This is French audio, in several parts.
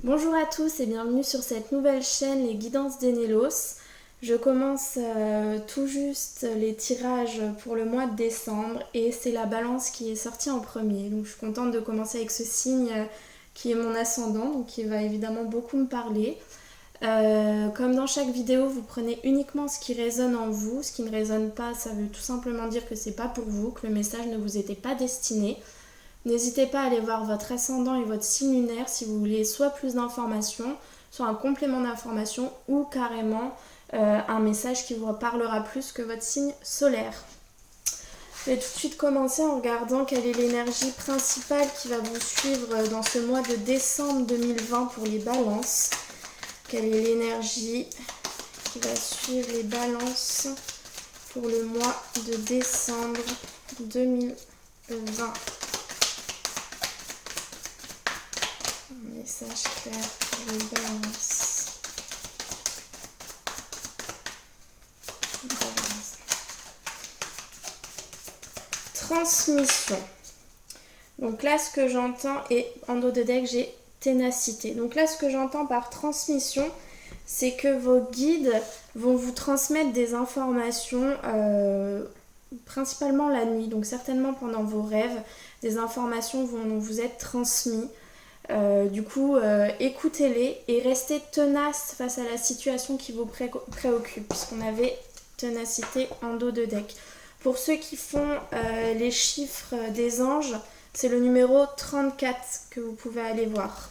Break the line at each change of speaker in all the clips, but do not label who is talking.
Bonjour à tous et bienvenue sur cette nouvelle chaîne Les Guidances d'Enelos. Je commence tout juste les tirages pour le mois de décembre et c'est la balance qui est sortie en premier. Donc je suis contente de commencer avec ce signe qui est mon ascendant, donc qui va évidemment beaucoup me parler. Comme dans chaque vidéo, vous prenez uniquement ce qui résonne en vous. Ce qui ne résonne pas, ça veut tout simplement dire que c'est pas pour vous, que le message ne vous était pas destiné. N'hésitez pas à aller voir votre ascendant et votre signe lunaire si vous voulez soit plus d'informations, soit un complément d'informations ou carrément un message qui vous parlera plus que votre signe solaire. Je vais tout de suite commencer en regardant quelle est l'énergie principale qui va vous suivre dans ce mois de décembre 2020 pour les balances. Quelle est l'énergie qui va suivre les balances pour le mois de décembre 2020. Message clair pour les balances. Transmission. Donc là, ce que j'entends, et en dos de deck, j'ai ténacité. Donc là, ce que j'entends par transmission, c'est que vos guides vont vous transmettre des informations, principalement la nuit. Donc certainement pendant vos rêves, des informations vont vous être transmises. Du coup, écoutez-les et restez tenace face à la situation qui vous préoccupe, puisqu'on avait ténacité en dos de deck. Pour ceux qui font les chiffres des anges, c'est le numéro 34 que vous pouvez aller voir.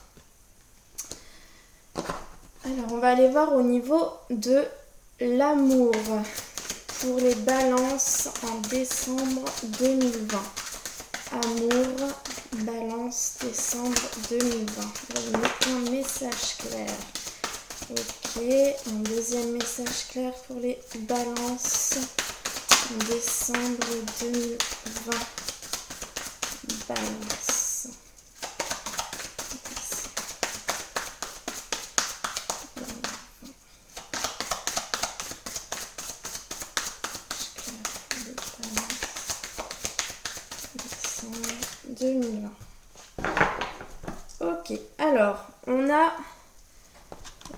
Alors, on va aller voir au niveau de l'amour pour les balances en décembre 2020. Amour, balance, décembre 2020. On va mettre un message clair. Ok, un deuxième message clair pour les balances en décembre 2020. Balance. Décembre 2020. Ok, alors on a,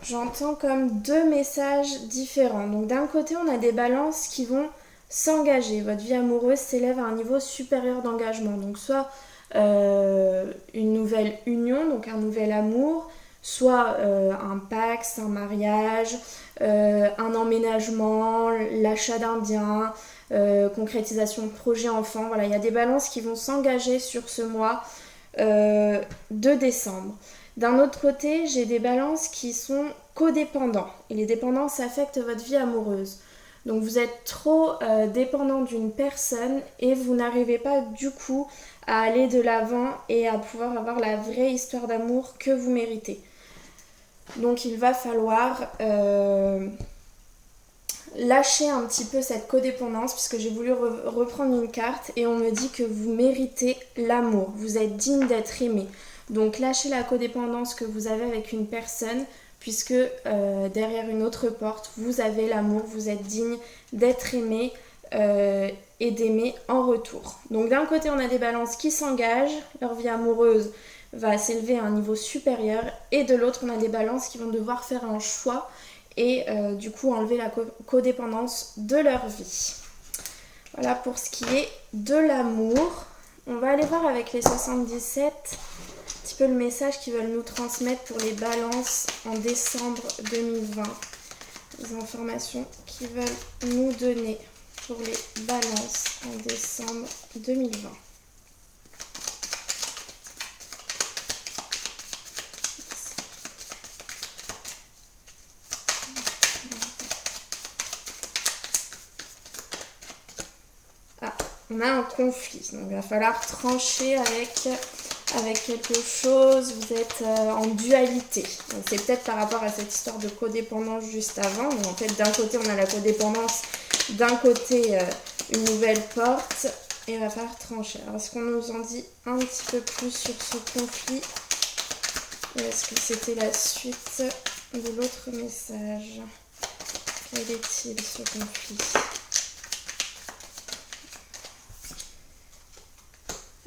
j'entends comme deux messages différents. Donc d'un côté on a des balances qui vont s'engager. Votre vie amoureuse s'élève à un niveau supérieur d'engagement. Donc soit une nouvelle union, donc un nouvel amour, soit un pax, un mariage, un emménagement, l'achat d'un bien, concrétisation de projet enfant. Voilà, il y a des balances qui vont s'engager sur ce mois de décembre. D'un autre côté, j'ai des balances qui sont codépendants. Et les dépendances affectent votre vie amoureuse. Donc vous êtes trop dépendant d'une personne et vous n'arrivez pas du coup à aller de l'avant et à pouvoir avoir la vraie histoire d'amour que vous méritez. Donc il va falloir lâcher un petit peu cette codépendance, puisque j'ai voulu reprendre une carte et on me dit que vous méritez l'amour, vous êtes digne d'être aimé. Donc lâchez la codépendance que vous avez avec une personne, puisque derrière une autre porte, vous avez l'amour, vous êtes digne d'être aimé et d'aimer en retour. Donc d'un côté, on a des balances qui s'engagent, leur vie amoureuse va s'élever à un niveau supérieur, et de l'autre, on a des balances qui vont devoir faire un choix et du coup enlever la codépendance de leur vie. Voilà pour ce qui est de l'amour. On va aller voir avec les 77 un petit peu le message qu'ils veulent nous transmettre pour les balances en décembre 2020. Les informations qu'ils veulent nous donner pour les balances en décembre 2020. On a un conflit, donc il va falloir trancher avec quelque chose, vous êtes en dualité. Donc c'est peut-être par rapport à cette histoire de codépendance juste avant. Donc en fait, d'un côté, on a la codépendance, d'un côté, une nouvelle porte, et il va falloir trancher. Alors, est-ce qu'on nous en dit un petit peu plus sur ce conflit? Ou est-ce que c'était la suite de l'autre message? Quel est-il, ce conflit?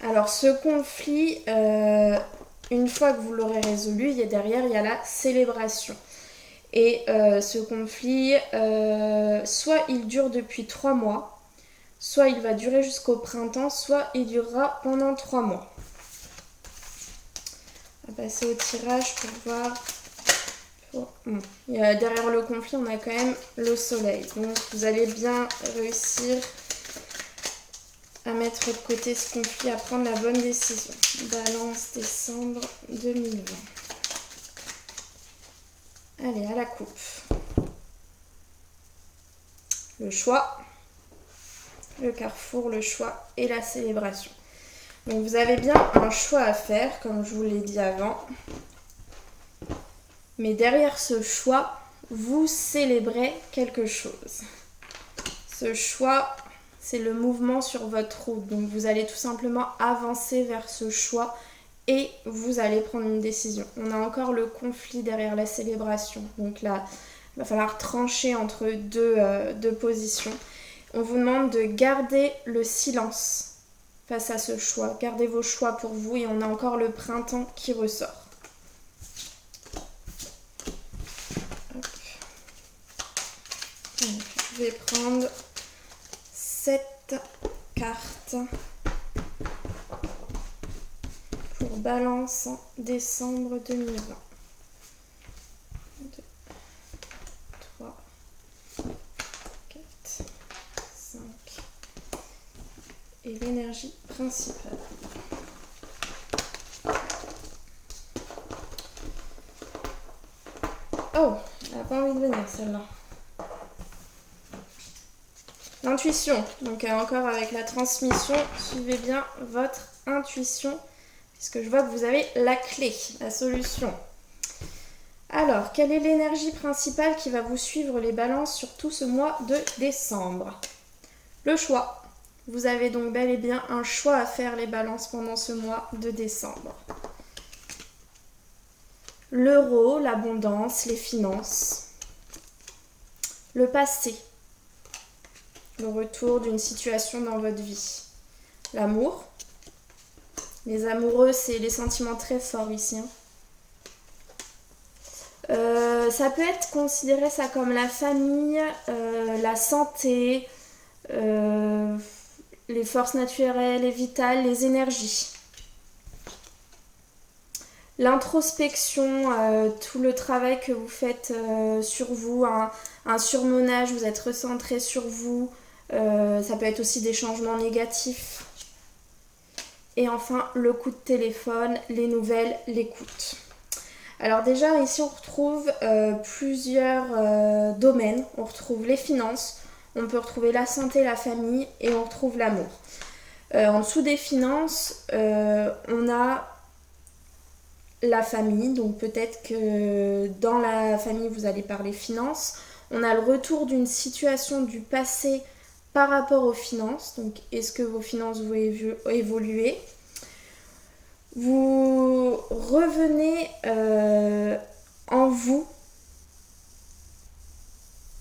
Alors ce conflit, une fois que vous l'aurez résolu, derrière, il y a la célébration. Et ce conflit, soit il dure depuis 3 mois, soit il va durer jusqu'au printemps, soit il durera pendant 3 mois. On va passer au tirage pour voir. Derrière le conflit, on a quand même le soleil. Donc vous allez bien réussir à mettre de côté ce conflit, à prendre la bonne décision. Balance, décembre 2020. Allez, à la coupe. Le choix, le carrefour, le choix et la célébration. Donc vous avez bien un choix à faire, comme je vous l'ai dit avant. Mais derrière ce choix, vous célébrez quelque chose. Ce choix, c'est le mouvement sur votre route. Donc vous allez tout simplement avancer vers ce choix et vous allez prendre une décision. On a encore le conflit derrière la célébration. Donc là, il va falloir trancher entre deux positions. On vous demande de garder le silence face à ce choix. Gardez vos choix pour vous et on a encore le printemps qui ressort. Donc, je vais prendre 7 cartes pour Balance en décembre 2020. 2, 3, 4, 5 et l'énergie principale. Oh, elle n'a pas envie de venir celle-là. L'intuition, donc encore avec la transmission, suivez bien votre intuition, puisque je vois que vous avez la clé, la solution. Alors, quelle est l'énergie principale qui va vous suivre les balances sur tout ce mois de décembre? Le choix. Vous avez donc bel et bien un choix à faire les balances pendant ce mois de décembre. L'euro, l'abondance, les finances. Le passé. Le retour d'une situation dans votre vie. L'amour. Les amoureux, c'est les sentiments très forts ici. Ça peut être considéré ça comme la famille, la santé, les forces naturelles et vitales, les énergies. L'introspection, tout le travail que vous faites sur vous, un surmenage, vous êtes recentré sur vous. Ça peut être aussi des changements négatifs. Et enfin, le coup de téléphone, les nouvelles, l'écoute. Alors déjà, ici, on retrouve plusieurs domaines. On retrouve les finances, on peut retrouver la santé, la famille et on retrouve l'amour. En dessous des finances, on a la famille. Donc peut-être que dans la famille, vous allez parler finances. On a le retour d'une situation du passé par rapport aux finances. Donc, est-ce que vos finances vont évoluer? Vous revenez en vous.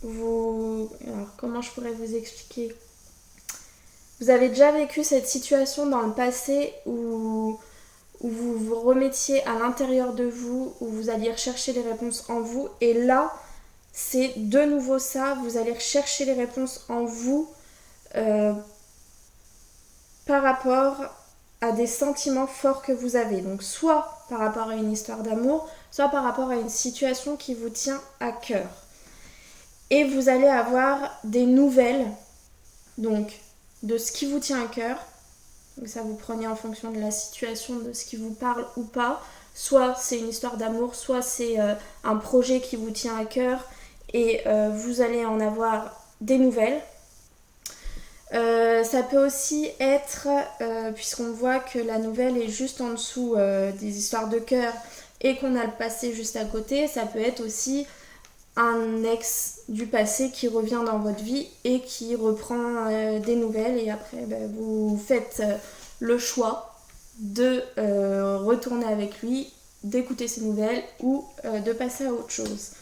Alors, comment je pourrais vous expliquer? Vous avez déjà vécu cette situation dans le passé où vous vous remettiez à l'intérieur de vous, où vous alliez rechercher les réponses en vous. Et là, c'est de nouveau ça. Vous allez rechercher les réponses en vous par rapport à des sentiments forts que vous avez. Donc soit par rapport à une histoire d'amour, soit par rapport à une situation qui vous tient à cœur. Et vous allez avoir des nouvelles donc de ce qui vous tient à cœur. Donc ça vous prenez en fonction de la situation, de ce qui vous parle ou pas. Soit c'est une histoire d'amour, soit c'est un projet qui vous tient à cœur et vous allez en avoir des nouvelles. Ça peut aussi être, puisqu'on voit que la nouvelle est juste en dessous des histoires de cœur et qu'on a le passé juste à côté, ça peut être aussi un ex du passé qui revient dans votre vie et qui reprend des nouvelles et après vous faites le choix de retourner avec lui, d'écouter ses nouvelles ou de passer à autre chose.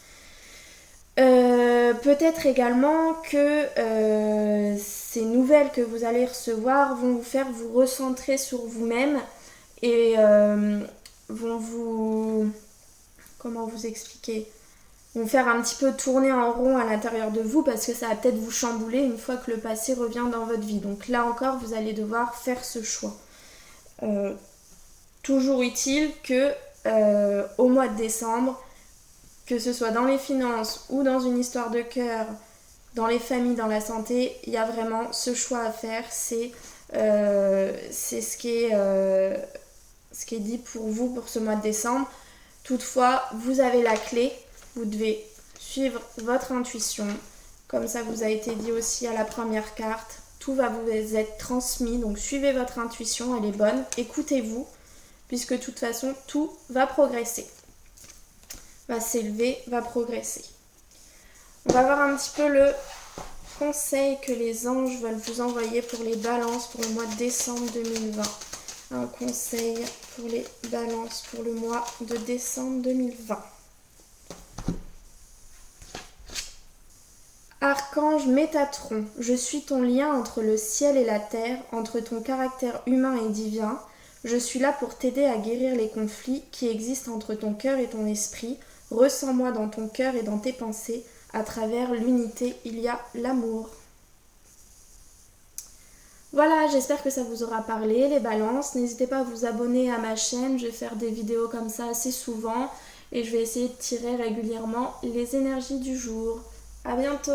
Peut-être également que ces nouvelles que vous allez recevoir vont vous faire vous recentrer sur vous-même et vont vous... Comment vous expliquer? Vont faire un petit peu tourner en rond à l'intérieur de vous parce que ça va peut-être vous chambouler une fois que le passé revient dans votre vie. Donc là encore, vous allez devoir faire ce choix. Toujours utile que au mois de décembre, que ce soit dans les finances ou dans une histoire de cœur, dans les familles, dans la santé, il y a vraiment ce choix à faire. C'est ce qui est dit pour vous pour ce mois de décembre. Toutefois, vous avez la clé, vous devez suivre votre intuition. Comme ça vous a été dit aussi à la première carte, tout va vous être transmis, donc suivez votre intuition, elle est bonne, écoutez-vous, puisque de toute façon, tout va progresser. Va s'élever, va progresser. On va voir un petit peu le conseil que les anges veulent vous envoyer pour les balances pour le mois de décembre 2020. Un conseil pour les balances pour le mois de décembre 2020. Archange Métatron, je suis ton lien entre le ciel et la terre, entre ton caractère humain et divin. Je suis là pour t'aider à guérir les conflits qui existent entre ton cœur et ton esprit. Ressens-moi dans ton cœur et dans tes pensées. À travers l'unité, il y a l'amour. Voilà, j'espère que ça vous aura parlé, les balances. N'hésitez pas à vous abonner à ma chaîne, je vais faire des vidéos comme ça assez souvent et je vais essayer de tirer régulièrement les énergies du jour. À bientôt!